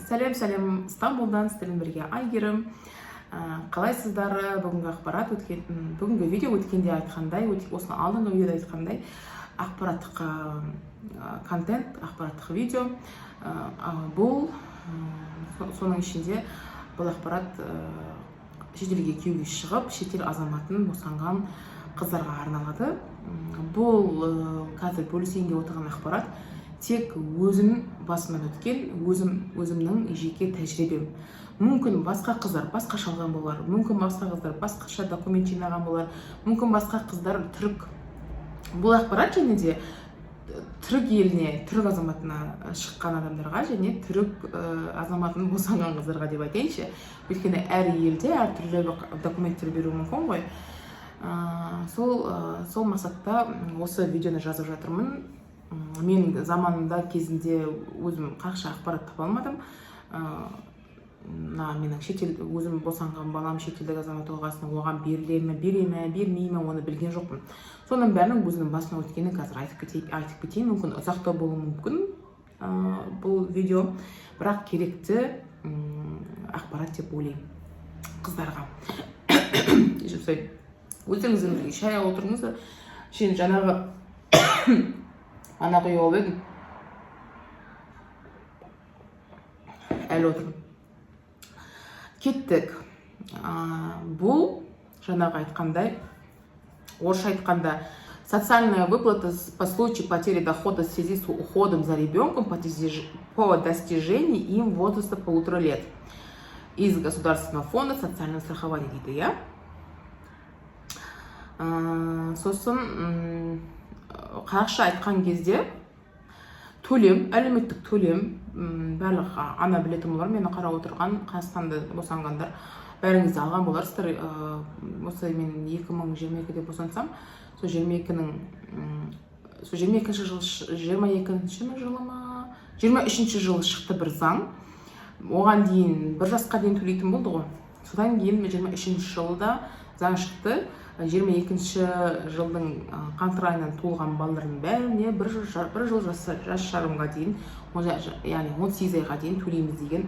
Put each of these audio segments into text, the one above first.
Сәлем Стамбулдан сіздермен бірге Айгерім. Қалайсыздар? Бүгінгі видео өткенде айтқандай, осыны алдыңғы видеода айтқандай, ақпараттық контент, ақпараттық видео. Бұл соның ішінде бұл ақпарат шетелге күйеуге шығып, шетел азаматын босанған қыздарға арналады. Бұл қазір бөлісейін деп отырған ақпарат тек өзім басымнан өткен, өзімнің жеке тәжірибем. Мүмкін басқа қыздар басқа шалған болар, мүмкін басқа қыздар басқаша документ жинаған болар, мүмкін басқа қыздар түрік. Бұл ақпарат және де түрік еліне, түрік азаматына шыққан адамдарға және түрік азаматын босанған қыздарға деп айтайыншы. Өйткені әр елде әр түрлі документтер беруі мүмкін ғой. Сол мақсатта осы видеоны жазып жатырмын. Мен заманында кезінде өзім қақша ақпарат таба алмадым. Менің өзім босанған балам шетелдік азамат болғасын оған беріле ме, бермей ме, оны білген жоқпын. Соның бәрінің өзінің басына өткенін қазір айтып кетейін. Мүмкін ұзақтау болуы мүмкін бұл видео, бірақ керекті ақпарат деп ойлаймын қыздарға. Өздеріңіздің бірге шай отырыңыз. Жаңағы ана құйып алып едім. Әлі отырмын. Кеттік. Бұл жаңағы айтқандай, орысша айтқанда, социальная выплата по случаю потери дохода в связи с уходом за ребенком по достижении им возраста 1,5 лет из Государственного фонда социального страхования дейді, я? Сосын қазақша айтқан кезде төлем, әлеуметтік төлем, барлық ана білетін болар, мені қарап отырған Қазақстанда босанғандар бәріңізді алған боларсыздар. Осы мен 2022-де босансам, сол 23-ші жылы шықты бір заң. Оған дейін бір жасқа дейін төлейтін болды ғой. Содан кейін 23-ші жылда заң шықты. 22-ші жылдың қаңтар айынан туылған балалардың бәріне бір жыл жас шарымға дейін, яғни 18 айға дейін төлейміз деген,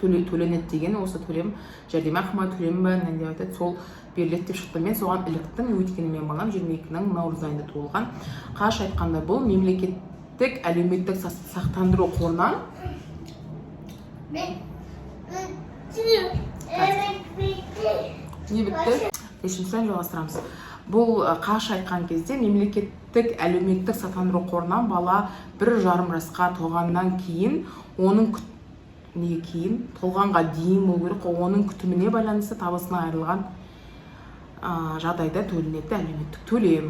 төленеді деген, осы төлем жәрдемақы ма, төлем ба, деп айтады, сол беріледі деп шықты. Мен соған іліктім, өйткені мен балам 22-нің наурыз айында туылған. Қаш айтқанда бұл мемлекеттік әлеуметтік сақтандыру қорынан не бітті? Ешімсен жалғастырамыз. Бұл қаш айтқан кезде мемлекеттік әлеуметтік сақтандыру қорынан бала 1,5 жасқа толғаннан кейін, толғанға дейін болу керек, оның күтіміне байланысты табысына айырылған жағдайда төленеді әлеуметтік төлем.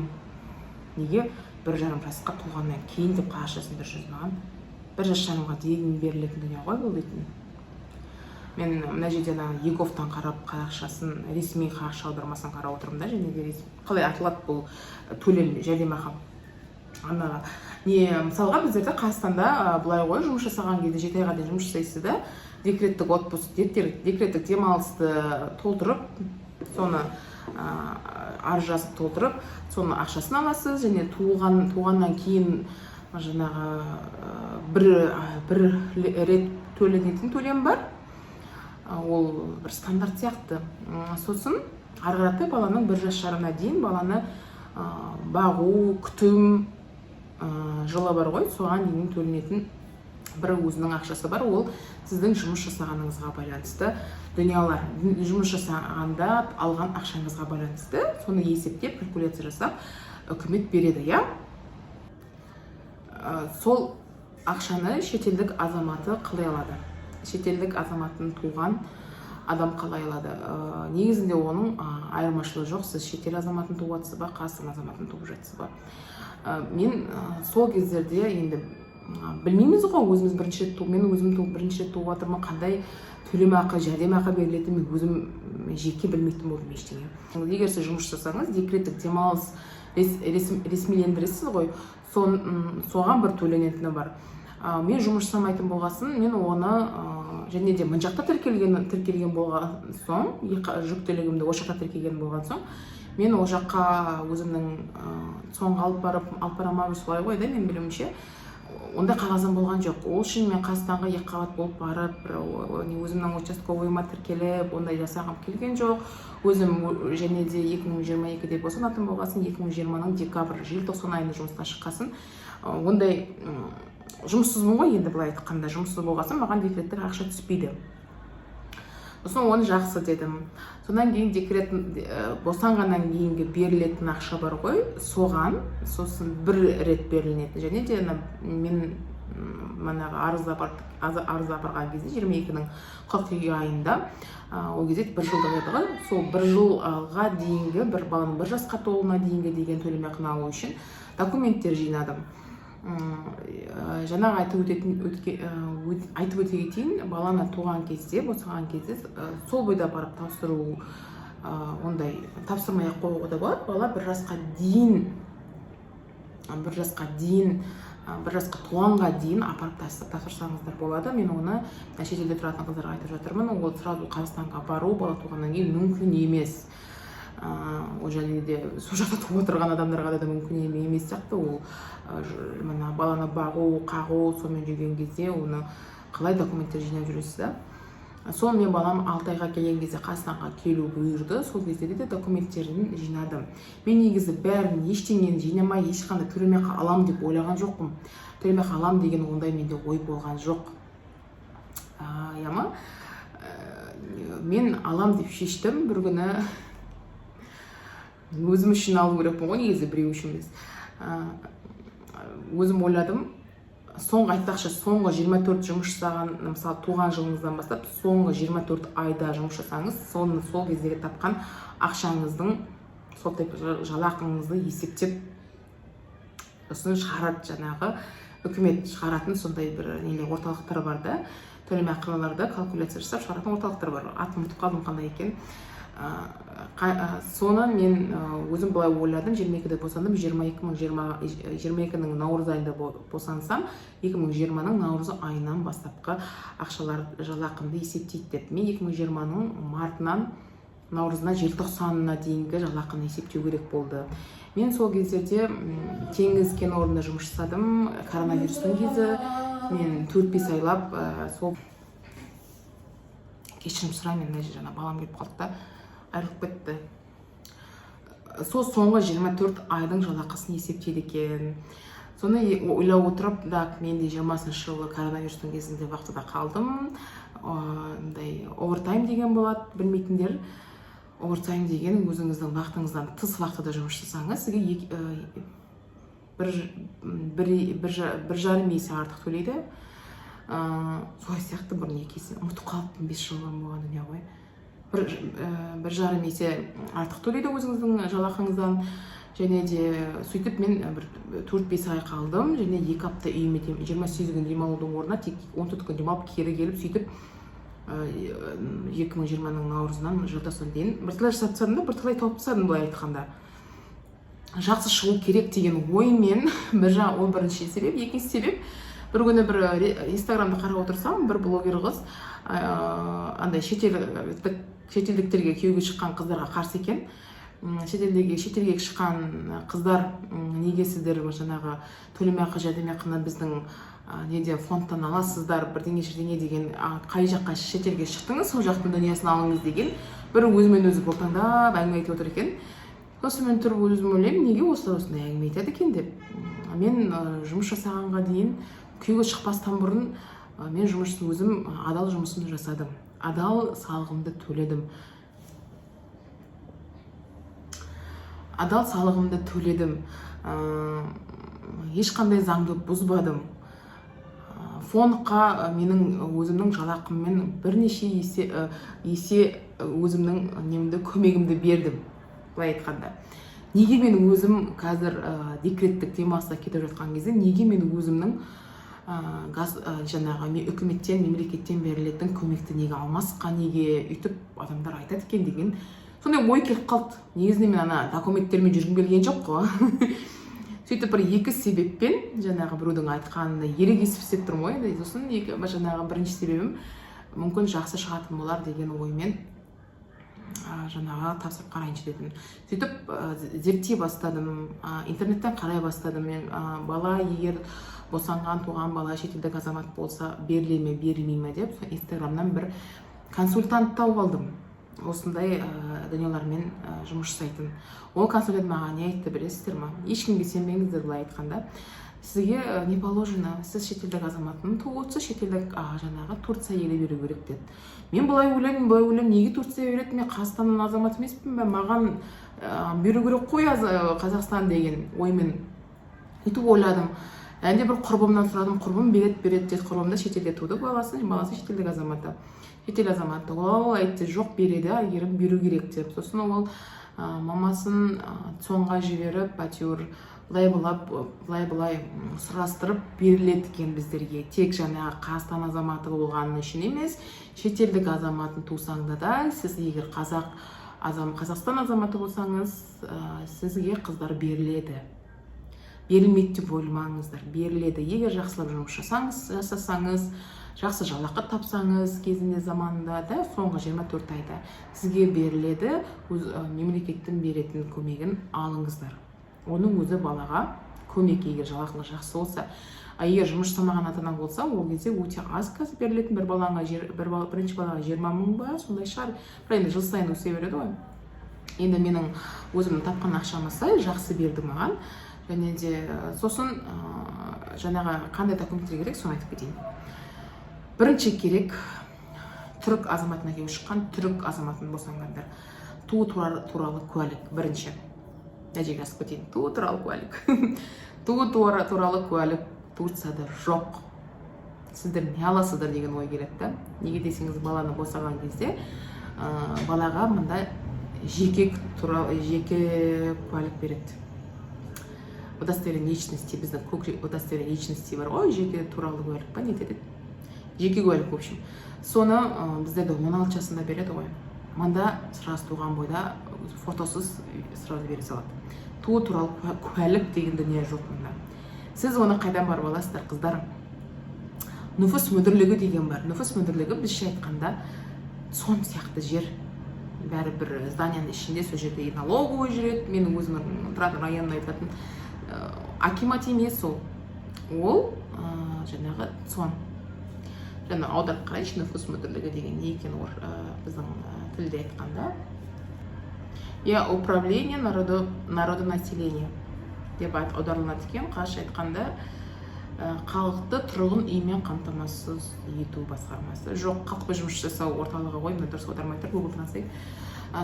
Неге 1,5 жасқа толғаннан кейін деп қашасын дұрыс жазбаған? 1 жас шамаға дейін берілетін дүние ғой бұл дейтін. Мен мына жерден Еговтан қарап қазақшасын, ресми қазақша аудармасын қарап отырмын да, және де қалай аталады бұл төлем жәрдемақы. Мысалға біздерде Қазақстанда былай ғой, жұмыс жасаған кезде 7 айға дейін жұмыс жасайсыз да, декреттік отпуск, декреттік демалысты толтырып, соны арыз жазып толтырып, соны ақшасын аласыз, және туғаннан кейін жаңағы бір рет төленетін төлем бар. Ол бір стандарт сияқты. Сосын арғаратты баланың 1 жас шарына дейін баланы бағу, күтім жылы бар ғой, соған дейін төленетін бір өзінің ақшасы бар. Ол сіздің жұмыс жасағаныңызға байланысты дүниелер. Жұмыс жасағанда алған ақшаңызға байланысты, соны есептеп, калькуляция жасап, үкімет береді, я? Сол ақшаны шетелдік азаматы қалай алады? Шетелдік азаматын туған адам қалай алады? Негізінде оның айырмашылығы жоқ. Сіз шетел азаматын туып жатсыз ба, Қазақстан азаматын туып жатсыз ба? Мен сол кездерде енді білмейміз ғой, мен өзім бірінші рет туып жатырмын, қандай төлемақы, жәрдемақы берілетін мен өзім жеке білмейтін болдым ештеңе. Егер сіз жұмыс жасасаңыз, декреттік демалыс ресмилендіресіз ғой, соған бір төленетіні бар. Мен жұмыс жасамайтын болғасын, мен оны және де мына жақта тіркелген болған соң, жүктілігімді ол жақта тіркелген болған соң, мен ол жаққа өзімнің соңғы алып барамын солай ғой да, мен білуімше ондай қағазым болған жоқ. Ол үшін мен Қазақстанға екіқабат болып барып, өзімнің участковыйыма тіркеліп, ондай жасағым келген жоқ. Өзім және де 2022-де босанатын болғасын, 2020-ның декабрь, желтоқсан айында жұмысқа шыққасын. Ондай жұмыссызмын ғой, енді былай айтқанда жұмыссыз болғасын, маған декреттік ақша түспейді. Сосын оны жақсы дедім. Содан кейін декрет босанғаннан кейінгі берілетін ақша бар ғой, сосын бір рет берілінетін. Және де мен манағы арыз апарған кезде 22-нің қыркүйек айында, ол кезде бір жылдық еді ғой, сол бір жылға дейінгі, бір баланың 1 жасқа толуына дейінгі деген төлемақыны алу үшін документтер жинадым. Жаңағы айтып өте кетейін, баланы туған кезде, босаған кезде сол бойда барып тапсыру, ондай тапсырмай қоюға да болады. Бала 1 жасқа дейін, 1 жасқа туғанға дейін апарып тапсырсаңыздар болады. Мен оны шетелде тұратын қыздарға айтып жатырмын. Ол сразу Қазақстанға бару бала туғаннан кейін мүмкін емес. Ол және де сол жақта туып отырған адамдарға да мүмкін емес сияқты. Ол баланы бағу, қағу, сонымен жүрген кезде оны қалай документтер жинап жүресіз да. Сол мен балам 6 айға келген кезде Қазақстанға келу бұйырды. Сол кезде де документтерін жинадым. Мен негізі бәрін ештеңені жинамай ешқандай төлемақы алам деп ойлаған жоқпын. Төлемақы алам деген ондай менде ой болған жоқ. Мен алам деп шештім. Bir күні өзім үшін алу керекпін ғой, негізі біреу үшін емес. Өзім ойладым, соңғы айтпақшы, соңғы 24 жұмыс жасаған, мысалы туған жылыңыздан бастап, соңғы 24 айда жұмыс жасаңыз, сол кездегі тапқан ақшаңыздың, сол жалақыңызды есептеп, сосын шығарады, жаңағы үкімет шығаратын сондай бір орталықтар бар да, төлемақыларды калкуляция жасап шығаратын орталықтар бар. Атын ұмытып қалдым қандай екен. Соны мен өзім былай ойладым, 22-де босандым, 22-нің наурыз айында босансам, 2020-нің наурыз айынан бастапқы ақшалар жалақымды есептейді деп. Мен 2020-нің мартынан наурызына, желтоқсанына дейінгі жалақыны есептеу керек болды. Мен сол кездерде теңіз кен орнында жұмыс жасадым, коронавирустың кезі. Мен 4-5 айлап сол кешірім сұраймын, жаңа балам келіп қалды да айырылып кетті. Сол соңғы 24 айдың жалақысын есептейді екен. Соны ойлап отырып, мен де 20-шы жылы коронавирустың кезінде вақтыда қалдым. Овертайм деген болады, білмейтіндер. Овертайм деген өзіңіздің вақтыңыздан тыс вақтыда жұмыс жасаңыз, сізге 1,5 есе артық төлейді. Солай сияқты бұрын 2 есе, ұмытып қалыппын, 5 жылдан болған дүние ғой. 1,5 есе артық төлейді өзіңіздің жалақыңыздан. Және де сөйтіп мен 4-5 ай қалдым, және 2 апта үйіме 28 күн демалудың орнына тек 14 күн демалып кері келіп, сөйтіп 2020-нің наурызынан желтоқсан дейін бірталай жасап тастадым да, бірталай тауып тастадым былай айтқанда. Жақсы шығу керек деген оймен, ол бірінші себеп. Екінші себеп, бір күні бір инстаграмда қарап отырсам, бір блогер қыз андай шетелдіктерге күйеуге шыққан қыздарға қарсы екен. Шетелге шыққан қыздар, неге сіздер жаңағы төлемақы жәрдемақыны біздің фондтан аласыздар, бірдеңе деген, қай жаққа шетелге шықтыңыз, сол жақтың дүниесін алыңыз деген бір өзімен өзі болтаңдап әңгіме айтып отыр екен. Сосын мен тұрып өзім ойлаймын, неге осындай әңгіме айтады екен деп. Мен жұмыс жасағанға дейін, күйеуге шықпастан бұрын мен өзім адал жұмысымды жасадым, адал салығымды төледім. Ешқандай заңды бұзбадым. Фондқа менің өзімнің жалақыммен бірнеше есе өзімнің немді көмегімді бердім. Былай айтқанда. Неге мен өзім қазір декреттік демалыста кетіп жатқан кезде, неге мен өзімнің жаңағы үкіметтен, мемлекеттен берілетін көмекті неге алмасқа, неге үйтіп адамдар айтады екен деген сондай ой келіп қалды. Негізінде мен документтермен жүргім келген жоқ қой. Сөйтіп бір 2 себеппен, жаңағы біреудің айтқанында ерегесіп істеп тұрмын ғой. Сосын жаңағы бірінші себебім мүмкін жақсы шығатын болар деген оймен жаңағы тапсырып қарайыншы дедім. Сөйтіп зерттей бастадым, интернеттен қарай бастадым. Мен бала егер босанған туған бала шетелдік азамат болса беріле ме берілмей ме деп инстаграмнан бір консультант тауып алдым, осындай дүниелермен жұмыс жасайтын. Ол консультант маған не айтты білесіздер ма? Ешкімге сенбеңіздер, былай айтқанда сізге не положено, сіз шетелдік азаматтың туысы шетелдік жаңағы Турция елі беру керек деді. Мен былай ойлаймын, неге Турция береді, мен Қазақстанның азаматы емеспін бе, маған беру керек қой Қазақстан деген оймен өйтіп ойладым. Әнде бір құрбымнан сұрадым, құрбым береді деді. Құрбым да шетелде туды, баласы шетелдік азаматы. Шетел азаматы. Ол айтты, жоқ береді, Айгерім беру керек деп. Сосын ол мамасын соңға жіберіп, әйтеуір былай сұрастырып беріледі екен біздерге. Тек жаңағы Қазақстан азаматы болғаны үшін емес, шетелдік азаматын тусаңда да, сіз егер Қазақстан азаматы болсаңыз, сізге қыздар беріледі. Берілмейді деп ойламаңыздар, беріледі. Егер жақсылап жұмыс жасасаңыз, жақсы жалақы тапсаңыз кезінде заманында да, соңғы 24 айда сізге беріледі. Мемлекеттің беретін көмегін алыңыздар. Оның өзі балаға көмек, егер жалақыңыз жақсы болса. Егер жұмыс жасамаған ата-ана болса, ол кезде өте аз қазір берілетін. Бірінші балаға 20 мың ба, сондай шығар. Бірақ енді жыл сайын өсе береді ғой. Енді менің өзімнің тапқан ақшама сай жақсы берді маған. Және де сосын жаңағы қандай документтер керек, соны айтып кетейін. Бірінші керек түрік азаматына келіп шыққан, түрік азаматын босанғандар. Туу туралы куәлік бірінші. Нәтижеге асып кетейін. Туу туралы куәлік. Туу туралы куәлік Турцияда жоқ. Сіздер не аласыздар деген ой келеді. Неге десеңіз, баланы босаған кезде балаға мында жеке куәлік береді. Удостоверение личности, біздің көкірек удостоверение личности бар ғой, жеке туралы куәлік па, не деді? Жеке куәлік, в общем. Соны біздерде 16 жасында береді ғой. Мында сразу туған бойда фотосыз сразу бере салады. Туу туралы куәлік деген дүние жоқ мында. Сіз оны қайдан барып аласыздар, қыздар? Нүфіс мүдірлігі деген бар. Нүфіс мүдірлігі біздше айтқанда сон сияқты жер. Бәрі бір зданияның ішінде, сол жерде налоговый жүреді. Менің өзімнің тұратын районымда айтатын акимат емес ол. Ол жаңағы сон. Жаңа аударып қарайыншы, нүфіс мүдірлігі деген не екен біздің тілде айтқанда. Управление народонаселения деп аударылады екен. Қаш айтқанда халықты тұрғын үймен қамтамасыз ету басқармасы. Жоқ, халықпен жұмыс жасау орталығы ғой, мен дұрыс аудармай тұр, Google Translate.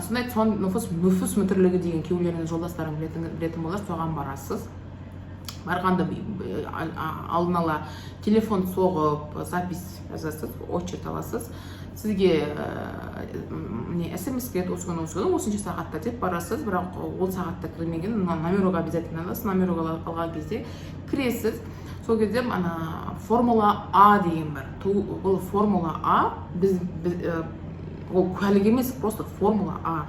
Сондай нүфіс мүдірлігі деген күйеулеріңіз, жолдастарың білетін болар, соған барасыз. Барғанда алдын ала телефон соғып, запись жазасыз, очерт аласыз. Сізге смс келеді, осынша сағатта деп барасыз, бірақ ол сағатта кірмеген, номерға обязательно аласыз, номерға алған кезде кіресіз. Сол кезде формула А деген бар. Бұл формула А, ол куәлік емес, просто формула А.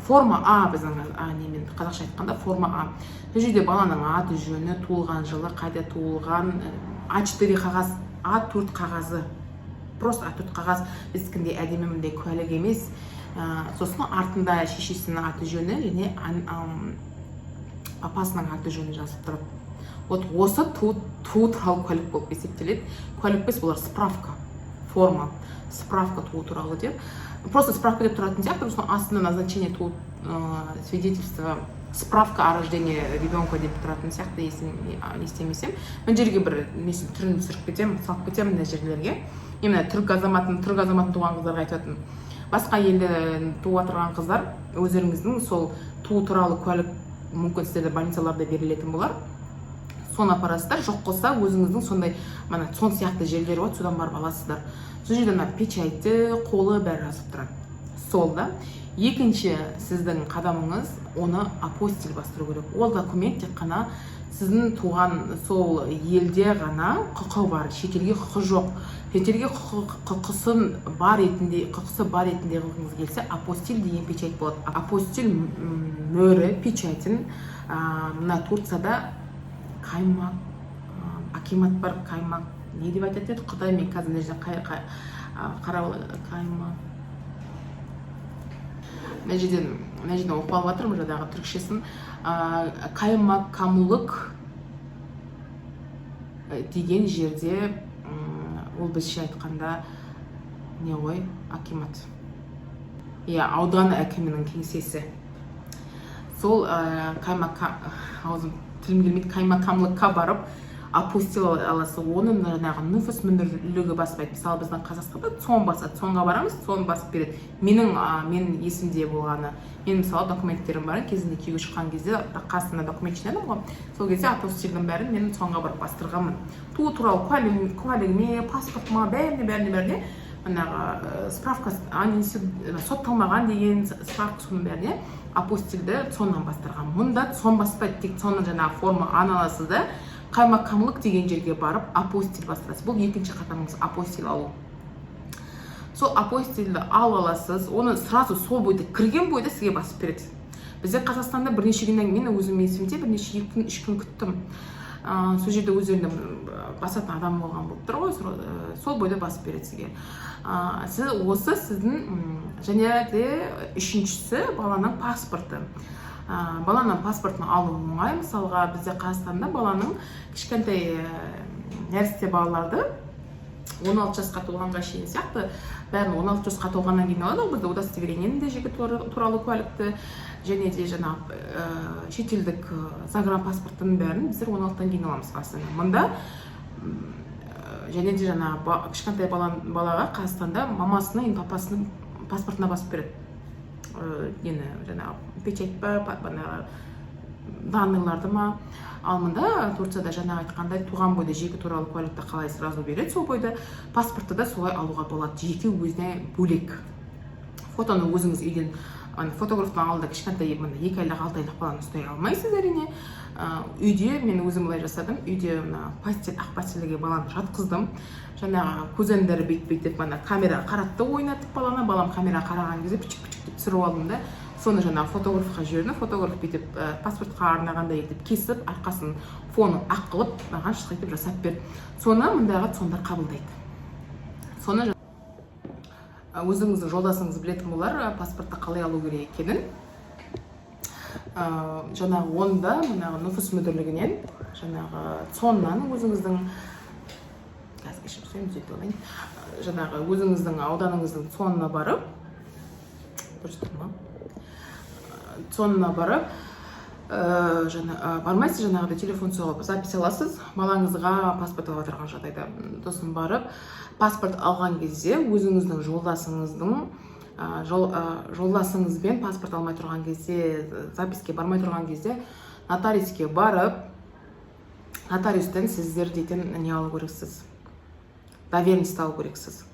Форма А біздің немен қазақша айтқанда форма А. Бұл жерде баланың аты жөні, туылған жылы, қайда туылған, А4 қағаз, А4 қағазы. Просто А4 қағаз, біздікіндей әдемімдей куәлік емес. Сосын артында шешесінің аты жөні, және папасының аты жөні жазып тұрып. Осы туу туралы куәлік болып есептеледі. Куәлік без, бұлар справка, форма, справка туу туралы деп. Просто справка деп тұратын сияқты, астында назначение туу свидетельства, справка о рождении ребенка деп тұратын сияқты, естемесем. Мен жерге бір түрін түсіріп кетемін, салып кетемін мына жерлерге. Именно түрік азаматын туған қыздарға айтатын. Басқа елде туып отырған қыздар, өздеріңіздің сол туу туралы куәлік мүмкін сіздерде больницаларда берілетін болар. Соны апарасыздар, жоқ қылса өзіңіздің сондай сон сияқты жерлер бар, содан барып аласыздар. Сол жерде печайты, қолы бәрі жазып тұрады. Сол да. Екінші сіздің қадамыңыз, оны апостиль бастыру керек. Ол документ тек қана сіздің туған сол елде ғана құқы бар, шетелге құқы жоқ. Шетелге құқысы бар ретінде қылғыңыз келсе, апостиль деген печать болады. Апостиль мөрі, печатын мына Турцияда каймак, акимат бар, каймак, не деп айтады, Қытай мен қазір мына жерден қарап каймак. Мына жерден оқып алып жатырмын, жаңағы түрікшесін. Каймак камулық деген жерде ол біздше айтқанда не ғой, акимат, аудан әкімінің кеңсесі. Сол аузым тілім келмейді, каймакамлыққа барып апостил аласы. Оның жаңағы нуфус мүдірлігі баспайды. Мысалы біздің Қазақстанда цон басады, цонға барамыз, цон басып береді. Менің есімде болғаны, мен мысалы документтерім бар, кезінде күйеуге шыққан кезде қасына документ жинадым ғой, сол кезде апостилдің бәрін мен цонға барып бастырғанмын. Туу туралы куәлігіме, паспортыма, бәріне справка сотталмаған деген справка, соның бәріне апостилді цоннан бастырған. Мұнда цон баспайды, тек цонның жаңағы форма аласыз да каймакамлык деген жерге барып апостил бастырасыз. Бұл екінші қатарыңыз апостил алу. Сол апостилді аласыз, оны сразу сол бойда кірген бойда сізге басып береді. Бізде Қазақстанда бірнеше күннен кейін, өзім есімде бірнеше 2-3 күн күттім. Сол жерде өздерінде басатын адам болған болып тұр ғой, сол бойда басып береді сізге. Осы сіздің, және де үшіншісі баланың паспорты. Баланың паспортын алу оңай. Мысалға бізде Қазақстанда баланың кішкентай нәресте балаларды 16 жасқа толғанға шейін сияқты, бәрін 16 жасқа толғаннан кейін алады. Бізде удостоверениені де жеке туралы куәлікті, және де жаңағы шетелдік загранпаспорттың бәрін біздер 16-тан кейін аламыз Қазақстанда. Мұнда және де жаңағы кішкентай балаға Қазақстанда мамасының, папасының паспортына басып береді. Жаңағы печать па, данныйларды ма. Ал мұнда Турцияда жаңағы айтқандай туған бойда жеке туралы куәлікті қалай сразу береді, сол бойда паспортты да солай алуға болады, жеке өзіне бөлек. Фотоны өзіңіз үйден фотографтың алдында кішкентай 2 айлық 6 айлық баланы ұстай алмайсыз әрине. Үйде мен өзім былай жасадым, үйде ақ пастельге баланы жатқыздым. Жаңағы көзәндері бет-бет камера қаратты ойнатып баланы, балам камера қараған кезде пүчік-пүчік түсіріп алдым да, соны жаңағы фотографқа жіберді. Фотограф бүйтіп паспортқа арнағандай етіп кесіп, арқасын фонын ақ қылып, маған шықайтып жасап берді. Соны мұндағы цондар қабылдайды. Соны өзіңіздің жолдасыңыз білетін болар, паспортты қалай алу керек екенін. Жаңағы онда нұфус мүдірлігінен, жаңағы цоннан өзіңіздің жаңағы өзіңіздің ауданыңыздың цонына барып, бармайсыз, жаңағыда телефон соғып запись аласыз, балаңызға паспорт алып отырған жағдайда. Сосын барып паспорт алған кезде өзіңіздің жолдасыңызбен паспорт алмай тұрған кезде, записке бармай тұрған кезде нотариуске барып, нотариустен сіздер дейтін не алу керексіз, доверенность алу керексіз.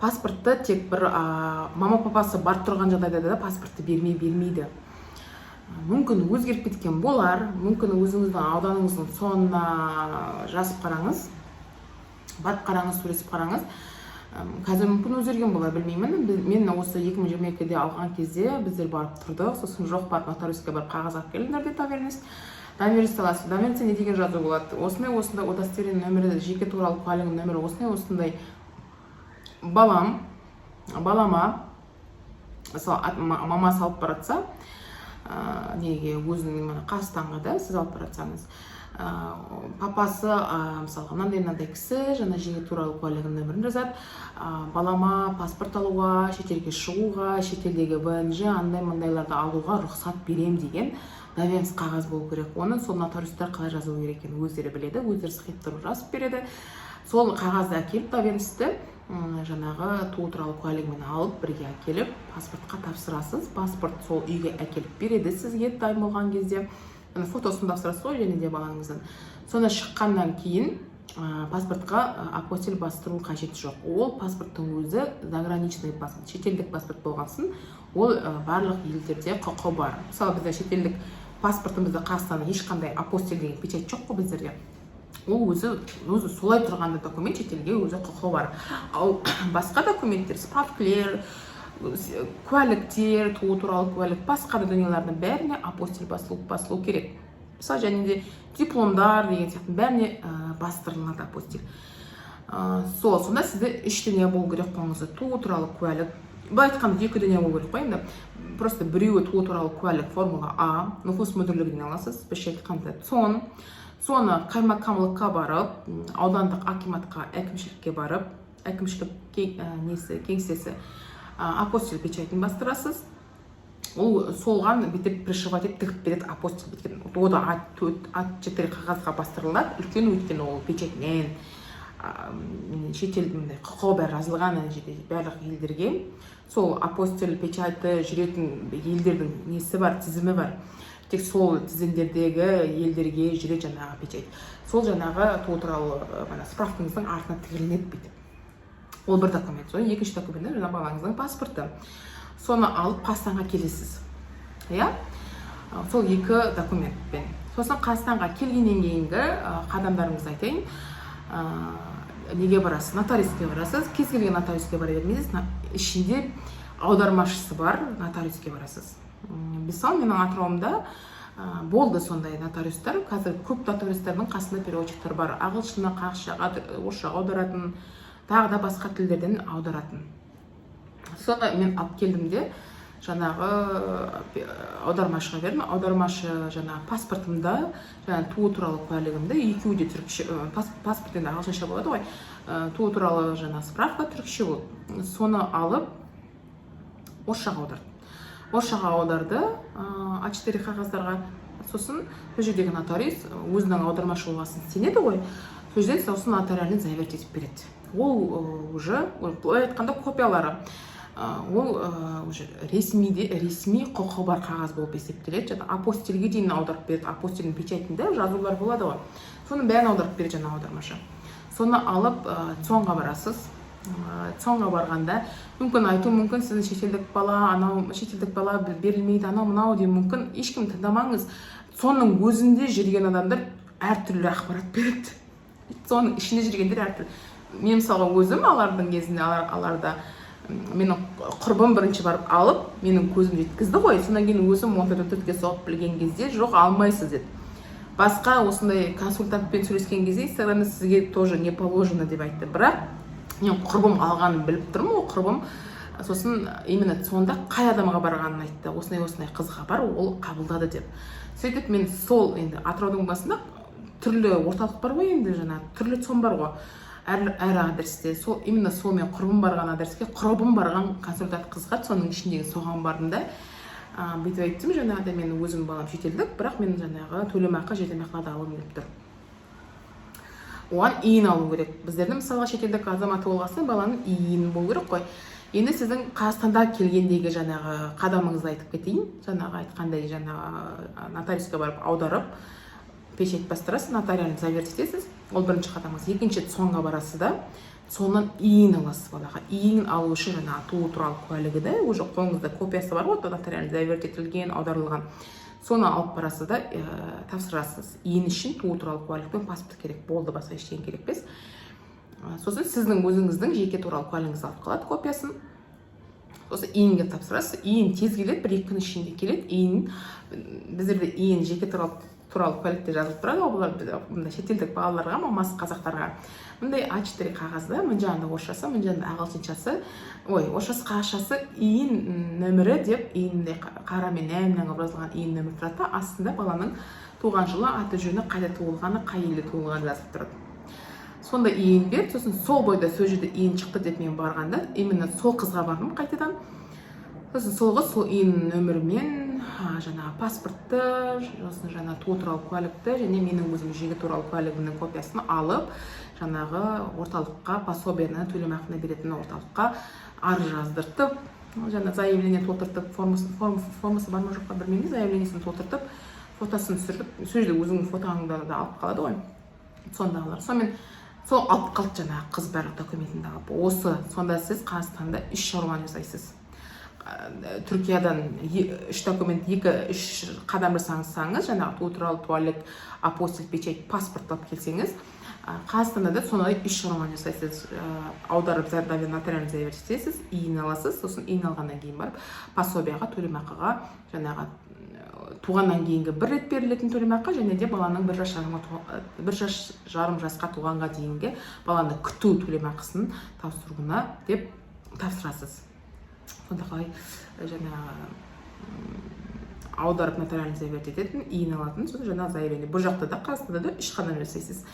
Паспортты тек бір мама-папасы барып тұрған жағдайда да паспортты бермейді. Мүмкін өзгеріп кеткен болар, мүмкін өзіңіздің ауданыңыздың соңына жазып қараңыз, барып қараңыз, сөйлесіп қараңыз. Қазір мүмкін өзгерген болар, білмеймін. Мен осы 2022-де алған кезде біздер барып тұрдық, сосын жоқ, барып нотариуске барып қағаз алып келдіңдер де доверенность аласыз. Доверенностьте не деген жазу болады? Осындай удостоверение нөмірі, жеке туралы куәлігінің нөмірі осындай балама мама салып баратса, неге өзінің Қазақстанға да сіз алып баратсаңыз, папасы мысалға мынандай кісі жаңа жеке туралы куәлігінің нөмірін жазады, балама паспорт алуға, шетелге шығуға, шетелдегі ВНЖ мындайларды алуға рұқсат берем деген доверенность қағаз болу керек. Оны сол нотариустар қалай жазу керек екенін өздері біледі, өздері схеп тұрып жазып береді. Сол қағазды әкеліп, доверенностьті жаңағы туу туралы куәлігімен алып, бірге әкеліп, паспортқа тапсырасыз. Паспорт сол үйге әкеліп береді сізге дайын болған кезде. Фотосын тапсырасыз ғой, және де балаңыздың. Соны шыққаннан кейін паспортқа апостиль бастыру қажет жоқ. Ол паспорттың өзі заграничный паспорт, шетелдік паспорт болғансын, ол барлық елдерде құқы бар. Мысалы бізде шетелдік паспортымызда Қазақстанда ешқандай апостиль деген печать жоқ қой біздерде. Ол өзі солай тұрғанда документ, шетелге өзі құқы бар. Ал басқа документтер, справкілер, куәліктер, туу туралы куәлік, басқа да дүниелердің бәріне апостиль басылу керек. Мысалы және де дипломдар деген сияқты бәріне бастырылады апостиль. Сонда сізде 3 дүние болу керек қоңызы. Туу туралы куәлік. Бұл айтқанда 2 дүние болу керек қой енді. Просто біреуі туу туралы куәлік формула А, нұфус мүдірлігінен аласыз, бірше айтқанда цон. соны қаймаққамлыққа барып, аудандық акиматқа, әкімшілікке барып, әкімшілік кеңсесі апостиль печатын бастырасыз. Ол солған бүйтіп пришивать етіп тігіп береді апостиль біткен. Ода А4 қағазға бастырылады. Үлкен өйткені ол печатмен шетелдің құқығы бәрі жазылған барлық елдерге. Сол апостиль печаты жүретін елдердің несі бар, тізімі бар. Тек сол тізімдердегі елдерге жүреді жаңағы печать. Сол жаңағы туу туралы справкаңыздың артына тігілінеді бүйтіп. Ол бір документ. Сол екінші документ жаңағы балаңыздың паспорты. Соны алып Қазақстанға келесіз. Сол екі документпен. Сосын Қазақстанға келгеннен кейінгі қадамдарыңызды айтайын. Неге барасыз? Нотариуске барасыз. Кез келген нотариуске бара бермейсіз. Ішінде аудармашысы бар нотариуске барасыз. Мысалы, менің атырауымда болды сондай нотариустар. Қазір көп нотариустардың қасында переводчиктер бар. Ағылшыннан қағазшаға, орысшаға аударатын, тағы да басқа тілдерден аударатын. Соны мен алып келдім де, жаңағы аудармашыға бердім. Аудармашы жаңағы паспортымда, жаңағы туу туралы куәлігімді, екеуі де түркше, паспорт енді ағылшынша болады ғой. Туу туралы жаңағы справка түркше болды. Соны алып орысшаға аударды. Орысшаға аударды А4 қағаздарға. Сосын сол жердегі нотариус өзінің аудармашы болғасын сенеді ғой. Сол жерден сосын нотариальный заверить етіп береді. Ол уже былай айтқанда копиялары. Ол уже ресми құқығы бар қағаз болып есептеледі. Апостильге дейін аударып береді. Апостильдің печатінде жазулар болады ғой. Соны бәрін аударып береді жаңа аудармашы. Соны алып ЦОНға барасыз. ЦОНға барғанда мүмкін айту мүмкін, сіздің шетелдік бала, анау шетелдік бала берілмейді, анау мынау деу мүмкін. Ешкім тыңдамаңыз. ЦОНның өзінде жүрген адамдар әртүрлі ақпарат береді. ЦОНның ішінде жүргендер әртүрлі. Мен мысалға өзім алардың кезінде аларда менің құрбым бірінші барып алып, менің көзім жеткізді ғой. Содан кейін өзім мототрекке соғып білген кезде жоқ, алмайсыз деді. Басқа осындай консультантпен сөйлескен кезде Инстаграмда сізге тоже не положено деп айтты. Бірақ мен құрбым алғанын біліп тұрмын, ол құрбым сосын именно сонда қай адамға барғанын айтты. Осындай қызға бар, ол қабылдады деп. Сөйтіп мен сол енді Атыраудың басында түрлі орталық бар ғой, енді жаңа түрлі ЦОН бар ғой. Әр адресте, именно сол мен құрбым барған адреске, құрбым барған консультант қызға, соның ішіндегі соған бардым да, бүйтіп айттым, жаңағыда мен өзім балам шетелдік, бірақ мен жаңағы төлемақы, жәрдемақыларды алуым деп тұр. Оған иін алу керек. Біздердің мысалға шетелдік азаматы болғасын, баланың иін болу керек қой. Енді сіздің Қазақстанда келгендегі жаңағы қадамыңызды айтып кетейін. Жаңағы айтқандай жаңағы нотариуске барып аударып, печать бастырасыз, нотариальный заверить етесіз. Ол бірінші қадамыңыз. Екінші ЦОНға барасыз да, ЦОНнан иін аласыз балаға. Иін алу үшін жаңағы туу туралы куәлігі, уже қолыңызда копиясы бар ғой, нотариальный заверить етілген, аударылған. Соны алып барасыз да, тапсырасыз. Иін үшін туу туралы куәлік пен паспорт керек. Болды, басқа ештеңе керек емес. Сосын сіздің өзіңіздің жеке туралы куәлігіңізді алып қалады копиясын. Сосын иінге тапсырасыз. Иін тез келеді, 1-2 күн ішінде келеді. Иін біздерде иін жеке туралы куәлікте жазылып тұрады, ол шетелдік балаларға, мамасы қазақтарға. Мындай А4 қағазда, мына жағында орысшасы, мына жағында ағылшыншасы, орысшасы қағазшасы иін нөмірі деп, иінде қарамен нәмінен жазылған иін нөмірі тұрады, астында баланың туған жылы, аты жөні, қайда туылғаны, қай елде туылғаны жазылып тұрады. Сонда иін берді, сосын сол бойда сол жерде иін шықты деп мен барғанда, именно сол қызға бардым қайтадан. Сосын сол қыз сол иін нөмірімен жаңағы паспортты, жаңағы туу туралы куәлікті және менің өзім жеке туралы куәлігімнің копиясын алып, жаңағы орталыққа, пособияны, төлемақыны беретін орталыққа арыз жаздыртып, жаңа заявление толтыртып, формасы бар ма жоққа білмеймін, заявлениесін толтыртып, фотосын түсіріп, сол жерде өзіңнің фотоңды да алып қалады ғой. Сондағылар. Сонымен сол алып қалды жаңағы қыз барлық документін алып. Осы сонда сіз Қазақстанда үш шаруаны жасайсыз. Түркиядан 3 документ, 2-3 қадам жасаңыз, жаңағы туу туралы куәлік, апостиль, печать, паспорт алып келсеңіз, Қазақстанда да сондай 3 шаруаны жасайсыз. Аударып, нотариальный заверить етесіз, иін аласыз, сосын иін алғаннан кейін барып, пособияға, төлемақыға, жаңағы туғаннан кейінгі 1 рет берілетін төлемақы, және де баланың 1 жас жасқа туғанға дейінгі баланы күту төлемақысын тапсыруына деп тапсырасыз. Сонда қалай жаңағы аударып нотариальный заверить ететін, иін алатын, сосын жаңағы заявление. Бұл жақта да Қазақстанда да үш қадам жасайсыз.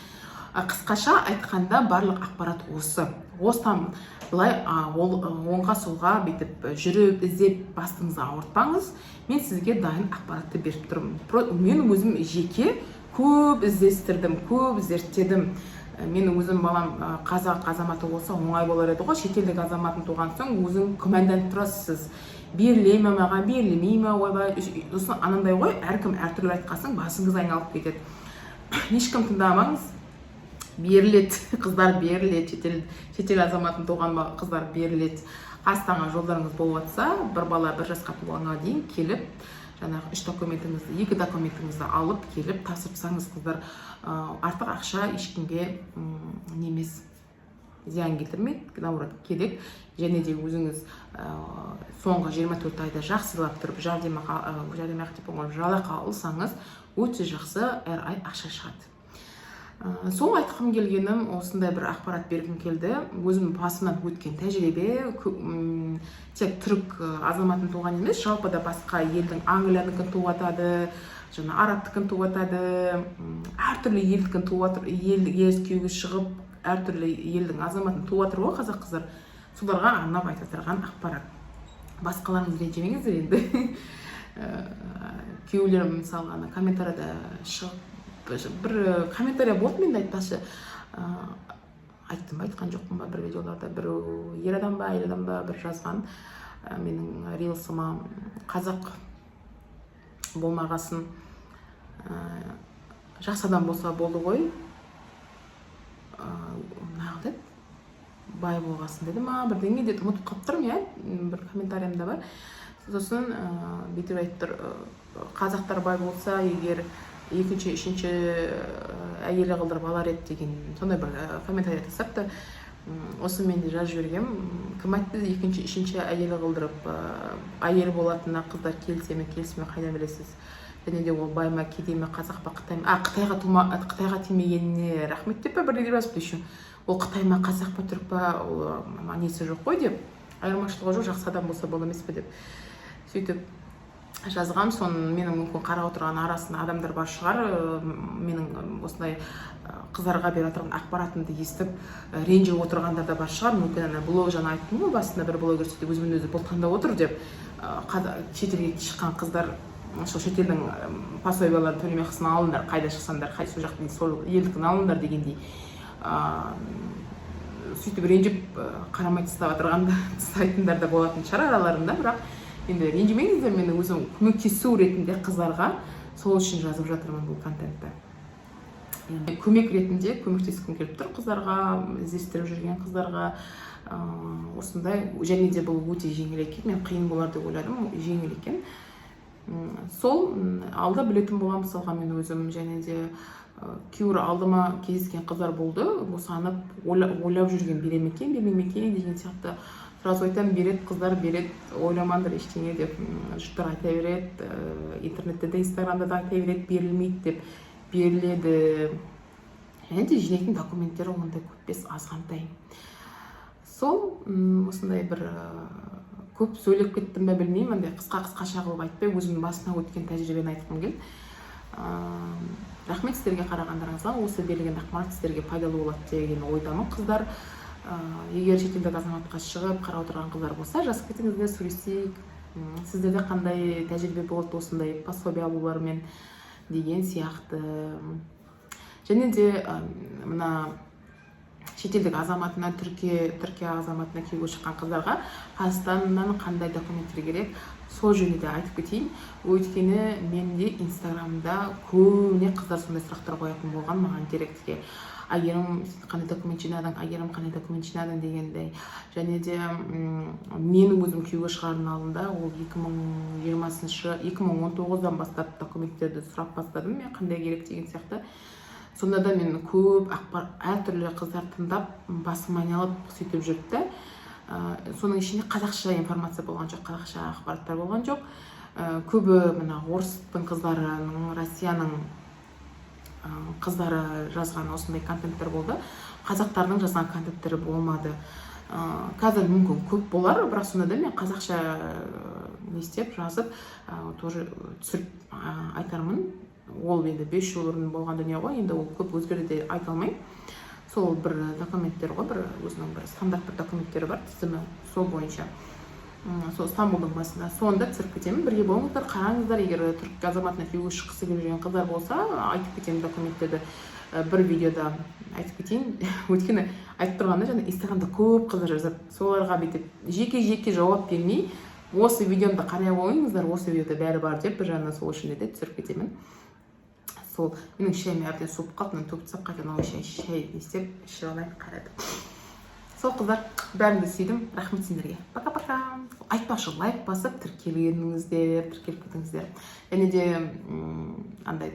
Қысқаша айтқанда барлық ақпарат осы. Осыдан былай оңға солға бүйтіп жүріп іздеп бастыңызды ауыртпаңыз. Мен сізге дайын ақпаратты беріп тұрмын. Мен өзім жеке көп іздестірдім, көп зерттедім. Мен өзім балам қазақ азаматы болса оңай болар еді ғой. Шетелдік азаматын туған соң өзің күмәнданып тұрасыз. Беріле ме маған, берілмей ме, ойбай, сосын анандай ғой, әркім әртүрлі айтқасын басыңыз айналып кетеді. Ешкім тыңдамаңыз. Беріледі, қыздар беріледі, шетел азаматын туған қыздар беріледі. Қастаңа жолдарыңыз болып жатса, бір бала бір жасқа толғанға дейін келіп, жаңағы 2 документіңізді алып келіп тапсырсаңыз, қыздар артық ақша ешкімге немес зиян келтірмейді, наоборот керек. Және де өзіңіз соңғы 24 айда жақсылап тұрып жәрдемақы деп жалақы алсаңыз, өте жақсы әр ай ақша шығады. Сол айтқым келгенім, осындай бір ақпарат бергім келді. Өзім басымнан өткен тәжірибе, тек түрік азаматын туған емес, жалпы да басқа елдің Англияныкін туатады, жаңа арабтыкін туатады, әртүрлі елдікін туатыр, ез күйеуге шығып, әртүрлі елдің азаматын туатыр ғой қазақ қыздар. Соларға арнап айтатырған ақпарат. Басқаларыңыз ренжімеңіздер енді. Күйеулерім мысалы комментарияда шығып бір комментария болды, мен айтпашы айттым ба, айтқан жоқпын ба, бір видеоларда бір ер адам ба, әйел адам ба бір жазған менің рилсыма қазақ болмағасын жақсы адам болса болды ғой, нағды бай болғасын деді ма, бірдеңе деді, ұмытып қалып тұрмын, бір комментариямда бар. Сосын бүйтіп айтып тұр, қазақтар бай болса, егер екінші, үшінші әйелі қылдырып алар еді деген сондай бір комментарий тастапты. Осы мен де жазып жібергем. Кім айтты екінші, үшінші әйелі қылдырып әйел болатынына қыздар келсе ме, келсе ме қайдан білесіз? Және де ол бай ма, кедей ме, қазақ па, Қытай ма? Қытайға тимегеніне рахмет деп па бірдеңе жазыпты еще. Ол Қытай ма, қазақ па, түрік па, ол несі жоқ қой деп. Айырмашылығы жоқ, жақсы адам болса бол емес пе деп. Сөйтіп жазғам, соны менің мүмкін қарап отырған арасында адамдар бар шығар, менің осындай қыздарға беріп отырған ақпаратымды естіп ренжіп отырғандар да бар шығар. Мүмкін блог жаңа айттым ғой, басында бір блогер сөйтіп өзімен өзі бұлтаңдап отыр деп, шетелге шыққан қыздар сол шетелдің пособияларын төлемей ақысын алыңдар, қайда шықсаңдар, сол жақтың сол елдікін алыңдар дегендей сөйтіп ренжіп қарамай тастап тастайтындар да болатын шығар араларында. Бірақ енді ренжімеңіздер, мен өзім көмектесу ретінде қыздарға сол үшін жазып жатырмын бұл контентті. Көмек ретінде көмектескім келіп тұр қыздарға, іздестіріп жүрген қыздарға осындай. Және де бұл өте жеңіл екен, мен қиын болар деп ойладым, жеңіл екен. Сол алда білетін болған, мысалға мен өзім, және де кейбір алдыма кездескен қыздар болды, босанып ойлап жүрген, берем екен, бермем екен деген сияқты. Сразу айтам, береді, қыздар береді, ойламаңдар ештеңе деп жұрттар айта береді, интернетте де, инстаграмда да айта береді, берілмейді деп. Беріледі. Және де жинайтын документтері ондай көппес, азғантай. Сол осындай бір көп сөйлеп кеттім бе білмеймін, андай қысқа-қысқаша қылып айтпай, өзімнің басына өткен тәжірибені айтқым келді. Рахмет сіздерге қарағандарыңызға, осы берілген ақпарат сіздерге пайдалы болады деген ойдамын, қыздар. Егер шетелдік азаматқа шығып қарап отырған қыздар болса, жазып кетіңіздер, сөйлесейік. Сіздерде қандай тәжірибе болды осындай пособие алулармен деген сияқты. Және де мына шетелдік азаматына, Түркия азаматына күйеуге шыққан қыздарға Қазақстаннан қандай документтер керек, сол жөнінде айтып кетейін. Өйткені менде инстаграмда көбіне қыздар сондай сұрақтар қоятын болған маған директке. Айгерім қандай документ жинадың, Айгерім қандай документ жинадың дегендей. Және де мен өзім күйеуге шығардың алдында ол 2019-дан бастап документтерді сұрап бастадым, мен қандай керек деген сияқты. Сонда да мен көп әртүрлі қыздар тыңдап, басым айналып сөйтіп жүрді. Соның ішінде қазақша информация болған жоқ, қазақша ақпараттар болған жоқ. Көбі мына орыстың қыздарының, Россияның қыздары жазған осындай контенттер болды. Қазақтардың жазған контенттері болмады. Қазір мүмкін көп болар, бірақ сонда да мен қазақша не істеп жазып тоже түсіріп айтармын. Ол енді 5 жыл бұрын болған дүние ғой, енді ол көп өзгерді де айта алмаймын. Сол бір документтер ғой, бір өзінің бір стандарт бір документтері бар, тізімі сол бойынша. Сол Стамбулдың басында сонда түсіріп кетемін. Бірге болыңыздар, қараңыздар. Егер түрік азаматына күйеуге шыққысы келіп жүрген қыздар болса, айтып кетемін документтерді бір видеода айтып кетейін. Өйткені айтып тұрғанда жаңа Инстаграмда көп қыздар жазады. Соларға бүйтіп жеке жауап бермей, осы видеомды қарай қойыңыздар, осы видеода бәрі бар деп бір жағынан сол үшін де түсіріп кетемін. Сол менің шайым әбден суып қалды, мен төгіп тастап қайтадан шай не істеп ішіп алайын қарады. Сол қыздар, бәріңді сүйдім. Рахмет сендерге. Пока-пока. Айтпақшы, лайк басып тіркелгеніңіздер, тіркеліп кетіңіздер. Және де андай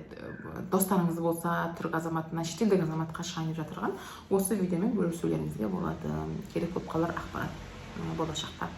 достарыңыз болса, түрік азаматына, шетелдік азаматқа шығайын деп жатырған, осы видеомен бөлісулеріңізге болады. Керек болып қалар ақпарат болашақта.